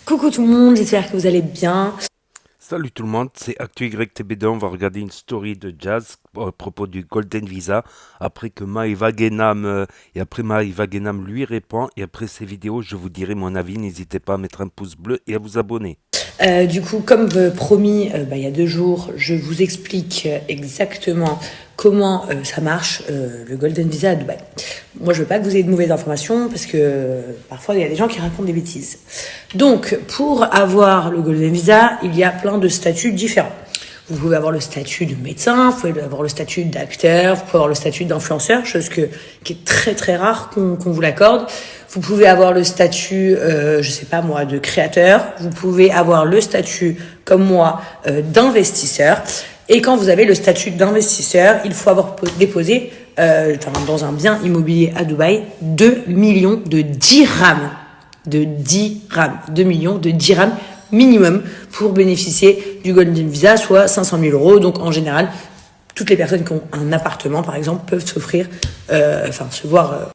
Coucou tout le monde, j'espère que vous allez bien. Salut tout le monde, c'est ActuYTBD. On va regarder une story de Jazz à propos du Golden Visa. Après que Maïva Genam et après Maïva Genam lui répond. Et après ces vidéos, je vous dirai mon avis. N'hésitez pas à mettre un pouce bleu et à vous abonner. Comme promis, il y a 2 jours, je vous explique exactement comment ça marche, le Golden Visa à Dubaï. Moi, je veux pas que vous ayez de mauvaises informations parce que parfois, il y a des gens qui racontent des bêtises. Donc, pour avoir le Golden Visa, il y a plein de statuts différents. Vous pouvez avoir le statut de médecin, vous pouvez avoir le statut d'acteur, vous pouvez avoir le statut d'influenceur, qui est très très rare qu'on vous l'accorde. Vous pouvez avoir le statut, je sais pas moi, de créateur. Vous pouvez avoir le statut, comme moi, d'investisseur. Et quand vous avez le statut d'investisseur, il faut avoir déposé, dans un bien immobilier à Dubaï, 2 millions de dirhams. 2 millions de dirhams minimum pour bénéficier du Golden Visa, soit 500 000 euros. Donc en général, toutes les personnes qui ont un appartement, par exemple, peuvent s'offrir, se voir.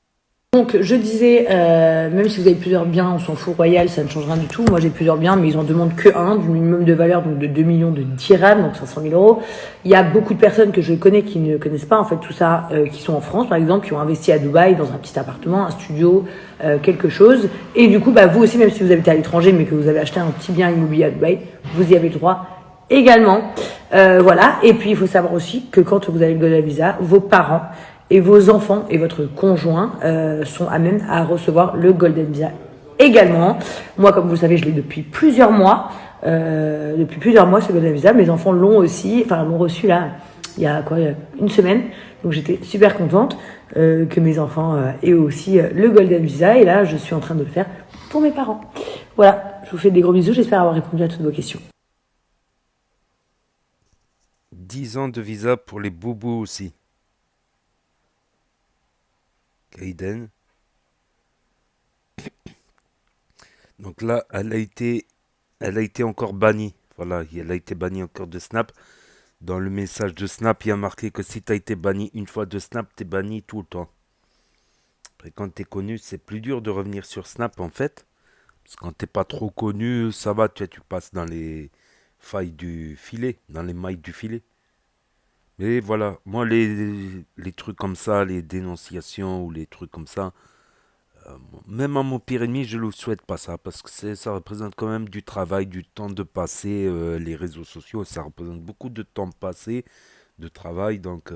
Donc je disais, même si vous avez plusieurs biens, on s'en fout, royal, ça ne change rien du tout. Moi j'ai plusieurs biens, mais ils en demandent que un, du minimum de valeur, donc de 2 millions de dirhams, donc 500 000 euros. Il y a beaucoup de personnes que je connais qui ne connaissent pas en fait tout ça, qui sont en France par exemple, qui ont investi à Dubaï dans un petit appartement, un studio, quelque chose. Et du coup, vous aussi, même si vous habitez à l'étranger, mais que vous avez acheté un petit bien immobilier à Dubaï, vous y avez le droit également. Voilà. Et puis il faut savoir aussi que quand vous avez le Golden Visa, vos parents et vos enfants et votre conjoint sont à même à recevoir le Golden Visa également. Moi, comme vous le savez, je l'ai depuis plusieurs mois. Ce Golden Visa. Mes enfants l'ont aussi, l'ont reçu là, il y a 1 semaine. Donc j'étais super contente que mes enfants aient aussi le Golden Visa. Et là, je suis en train de le faire pour mes parents. Voilà, je vous fais des gros bisous. J'espère avoir répondu à toutes vos questions. 10 ans de visa pour les boubous aussi. Kaiden. Donc là, elle a été encore bannie. Voilà, elle a été bannie encore de Snap. Dans le message de Snap, il y a marqué que si tu as été banni une fois de Snap, tu es banni tout le temps. Après, quand tu es connu, c'est plus dur de revenir sur Snap en fait. Parce que quand t'es pas trop connu, ça va, tu passes dans les failles du filet, dans les mailles du filet. Mais voilà, moi les trucs comme ça, les dénonciations ou les trucs comme ça, même à mon pire ennemi, je ne le souhaite pas ça, parce que ça représente quand même du travail, du temps de passer, les réseaux sociaux, ça représente beaucoup de temps passé, de travail, donc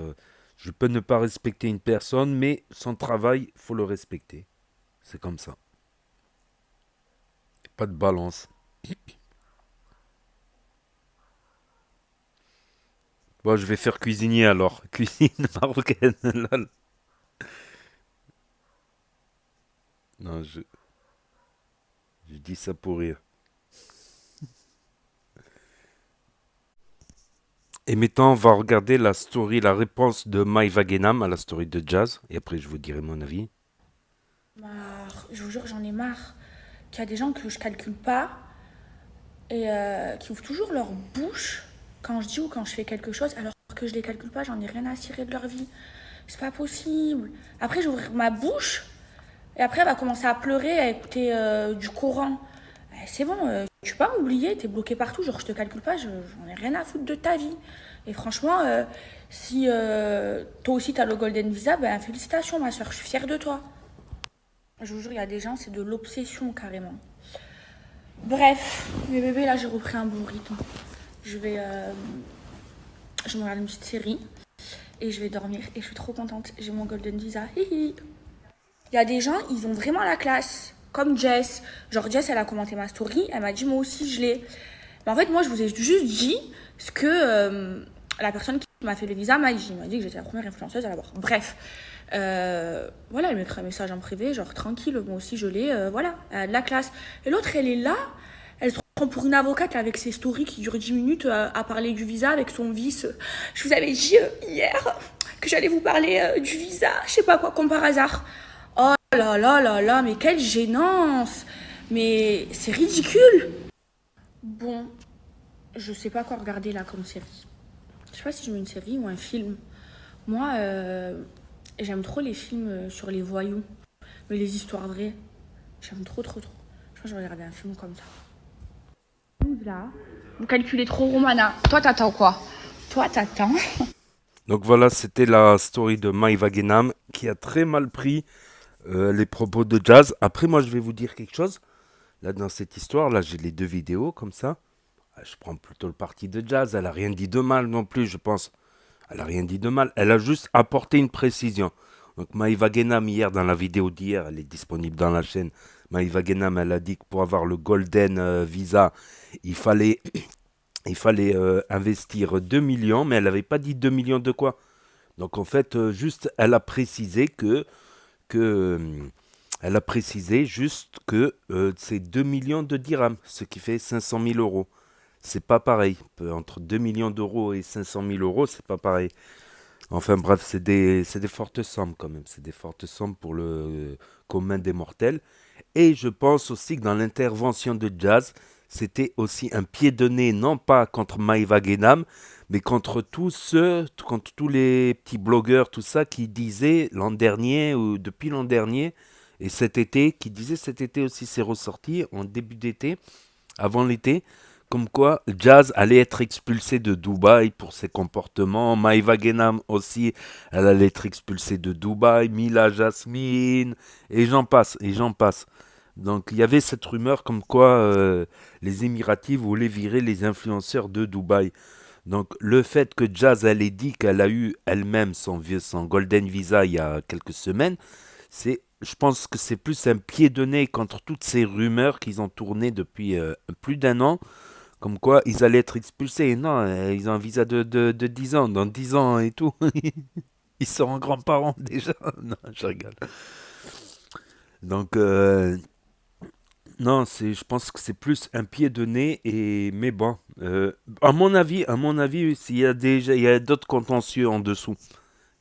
je peux ne pas respecter une personne, mais son travail, faut le respecter. C'est comme ça. Pas de balance. Bon, je vais faire cuisinier alors. Cuisine marocaine. Lol. Non, je dis ça pour rire. Et maintenant, on va regarder la story, la réponse de Maïva Genam à la story de Jazz. Et après, je vous dirai mon avis. Marre, je vous jure, j'en ai marre. Qu'il y a des gens que je calcule pas et qui ouvrent toujours leur bouche quand je dis ou quand je fais quelque chose, alors que je les calcule pas, j'en ai rien à cirer de leur vie. C'est pas possible. Après, j'ouvre ma bouche et après, elle va commencer à pleurer, à écouter du Coran. C'est bon, tu peux pas m'oublier, t'es bloqué partout, genre je te calcule pas, j'en ai rien à foutre de ta vie. Et franchement, si toi aussi t'as le Golden Visa, ben félicitations ma soeur, je suis fière de toi. Je vous jure, il y a des gens, c'est de l'obsession carrément. Bref, mes bébés, là, j'ai repris un bon rythme. Je vais, je me regarde une petite série et je vais dormir. Et je suis trop contente. J'ai mon Golden Visa. Hihi. Il y a des gens, ils ont vraiment la classe. Comme Jess. Genre, Jess, elle a commenté ma story. Elle m'a dit, moi aussi, je l'ai. Mais en fait, moi, je vous ai juste dit ce que la personne qui m'a fait le visa m'a dit. Il m'a dit que j'étais la première influenceuse à l'avoir. Bref. Voilà, elle m'écrit un message en privé, genre tranquille, moi aussi je l'ai, voilà, elle a de la classe. Et l'autre, elle est là, elle se prend pour une avocate là, avec ses stories qui durent 10 minutes à parler du visa avec son vice. Je vous avais dit hier que j'allais vous parler du visa, je sais pas quoi, comme par hasard. Oh là là là là, mais quelle gênance! Mais c'est ridicule! Bon, je sais pas quoi regarder là comme série. Je sais pas si je mets une série ou un film. Moi, j'aime trop les films sur les voyous, mais les histoires vraies, j'aime trop, trop, trop. Je pense que je vais regarder un film comme ça. là. Vous calculez trop, Romana. Toi, t'attends quoi? Toi, t'attends. Donc voilà, c'était la story de Maïva Genam qui a très mal pris les propos de Jazz. Après, moi, je vais vous dire quelque chose. Là, dans cette histoire, là, j'ai les deux vidéos comme ça. Je prends plutôt le parti de Jazz. Elle a rien dit de mal non plus, je pense. Elle a rien dit de mal. Elle a juste apporté une précision. Donc Maïva Genam, hier, dans la vidéo d'hier, elle est disponible dans la chaîne. Maïva Genam, elle a dit que pour avoir le Golden Visa, il fallait, investir 2 millions, mais elle n'avait pas dit 2 millions de quoi. Donc en fait, juste, elle a précisé que elle a précisé juste que c'est 2 millions de dirhams, ce qui fait 500 000 euros. C'est pas pareil. Entre 2 millions d'euros et 500 000 euros, c'est pas pareil. Enfin bref, c'est des fortes sommes quand même. C'est des fortes sommes pour le commun des mortels. Et je pense aussi que dans l'intervention de Jazz, c'était aussi un pied de nez, non pas contre Maïva Genam, mais contre contre tous les petits blogueurs, tout ça, qui disaient l'an dernier ou depuis l'an dernier, et cet été, qui disaient cet été aussi, c'est ressorti en début d'été, avant l'été, comme quoi Jazz allait être expulsé de Dubaï pour ses comportements. Maïva Genam aussi, elle allait être expulsée de Dubaï. Mila Jasmine, et j'en passe, et j'en passe. Donc il y avait cette rumeur comme quoi les Émiratis voulaient virer les influenceurs de Dubaï. Donc le fait que Jazz elle ait dit qu'elle a eu elle-même son Golden Visa il y a quelques semaines, je pense que c'est plus un pied de nez contre toutes ces rumeurs qu'ils ont tourné depuis plus d'un an, comme quoi ils allaient être expulsés. Et non, ils ont un visa de 10 ans, dans 10 ans et tout. Ils seront grands-parents déjà. Non, je rigole. Donc non, je pense que c'est plus un pied de nez mais bon, à mon avis, il y a d'autres contentieux en dessous.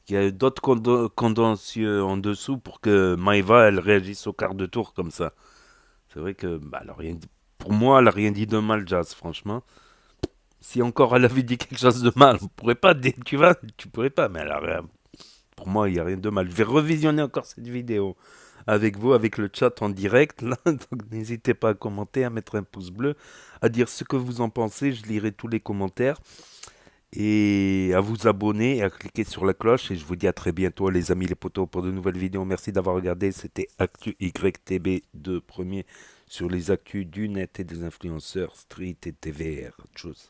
Il y a d'autres contentieux en dessous pour que Maïva elle réagisse au quart de tour comme ça. C'est vrai que bah, elle a rien dit. Pour moi, elle a rien dit de mal, Jazz, franchement. Si encore elle avait dit quelque chose de mal, on pourrait pas dire, tu pourrais pas, mais elle a rien. Pour moi, il n'y a rien de mal. Je vais revisionner encore cette vidéo avec vous, avec le chat en direct. Là. Donc n'hésitez pas à commenter, à mettre un pouce bleu, à dire ce que vous en pensez. Je lirai tous les commentaires. Et à vous abonner et à cliquer sur la cloche. Et je vous dis à très bientôt, les amis, les potos, pour de nouvelles vidéos. Merci d'avoir regardé. C'était Actu YTB 2 premier sur les actus du net et des influenceurs street et TVR. Tchuss.